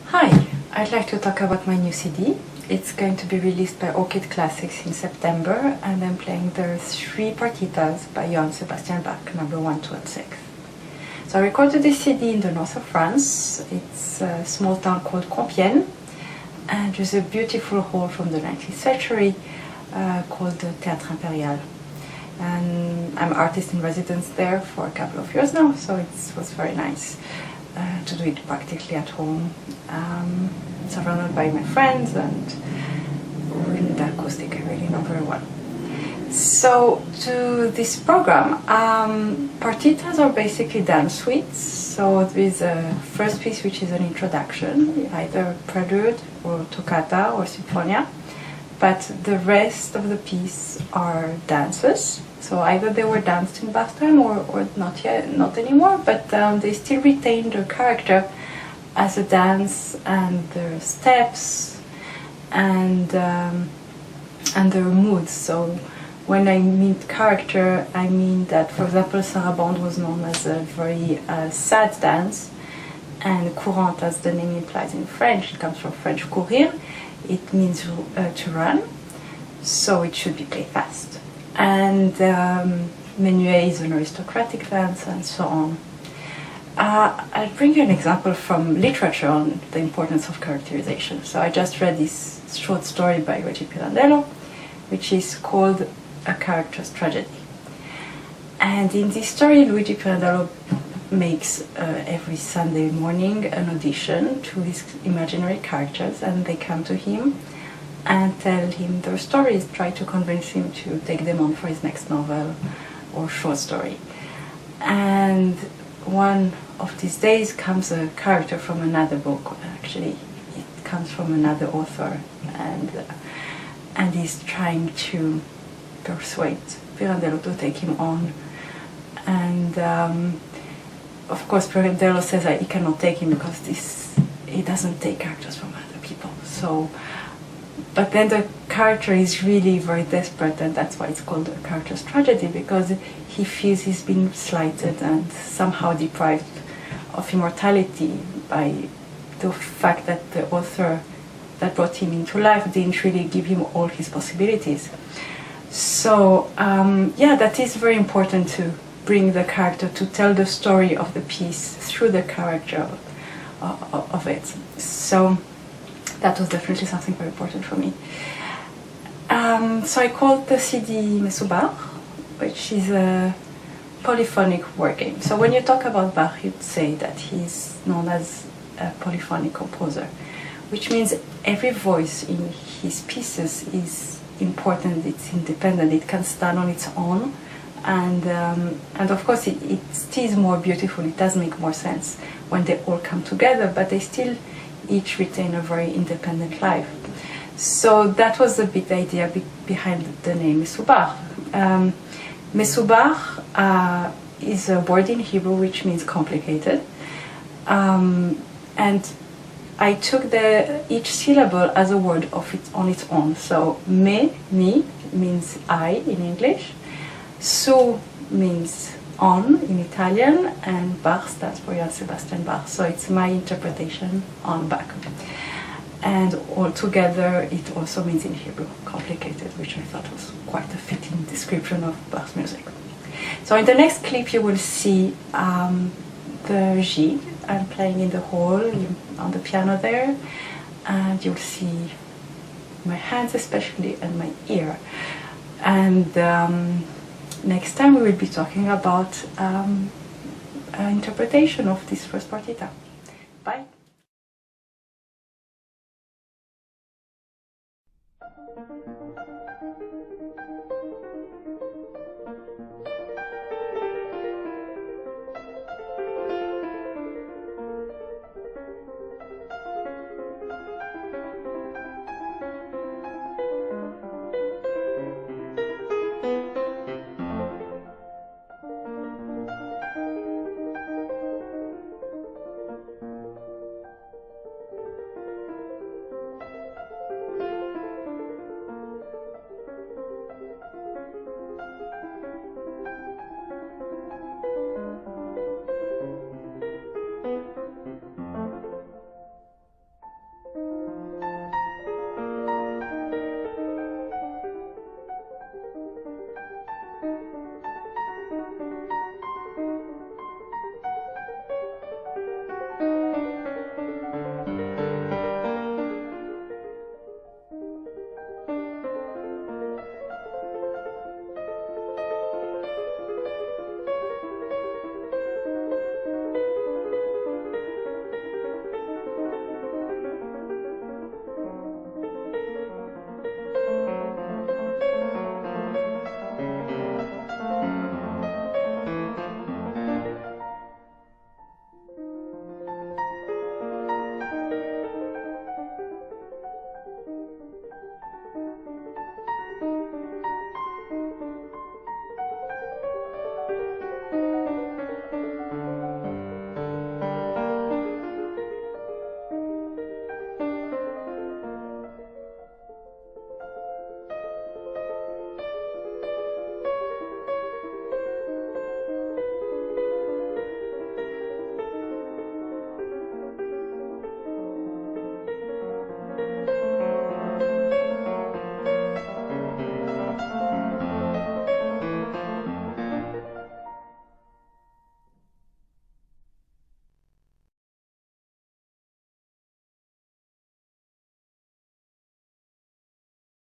Hi, I'd like to talk about my new CD. It's going to be released by Orchid Classics in September, and I'm playing the 3 Partitas by Bach, number 1, 2, and 6. So I recorded this CD in the north of France. It's a small town called Compiègne, and there's a beautiful hall from the 19th century called the Théâtre Impérial. And I'm artist in residence there for a couple of years now, so it was very nice to do it practically at home, surrounded by my friends, and with the acoustic I really know very well. So to this program, partitas are basically dance suites. So there is a first piece which is an introduction, either prelude or toccata or sinfonia, but the rest of the piece are dances. So either they were danced in Bach's time or not yet, not anymore, but they still retain the character as a dance, and the steps and their moods. So when I mean character, I mean that, for example, sarabande was known as a very sad dance, and courante, as the name implies in French, it comes from French courir, it means to run, so it should be played fast. And menuet is an aristocratic dance, and so on. I'll bring you an example from literature on the importance of characterization. So I just read this short story by Orchid, which is called A Character's Tragedy. And in this story, Luigi Pirandello makes every Sunday morning an audition to his imaginary characters, and they come to him and tell him their stories, try to convince him to take them on for his next novel or short story. And one of these days comes a character from another book. Actually, it comes from another author, and he's trying to persuade Pirandello to take him on. And of course, Pirandello says that he cannot take him because he doesn't take characters from other people. So, but then the character is really very desperate, and that's why it's called A Character's Tragedy, because he feels he's been slighted and somehow deprived of immortality by the fact that the author that brought him into life didn't really give him all his possibilities. So yeah, that is very important, to bring the character, to tell the story of the piece through the character of it. So that was definitely something very important for me. So I called the CD Me-Su-Bach, which is a polyphonic word game. So when you talk about Bach, you'd say that he's known as a polyphonic composer, which means every voice in his pieces is important, it's independent, it can stand on its own, and of course it is more beautiful, it does make more sense when they all come together, but they still each retain a very independent life. So that was the big idea behind the name Me-Su-Bach. Me-Su-Bach is a word in Hebrew which means complicated, and I took each syllable as a word on its own. So me means I in English, su means on in Italian, and Bach stands for Johann Sebastian Bach. So it's my interpretation on Bach. And altogether, it also means in Hebrew complicated, which I thought was quite a fitting description of Bach's music. So in the next clip, you will see the jig. I'm playing in the hall on the piano there, and you'll see my hands especially and my ear. And next time we will be talking about interpretation of this first partita. Bye.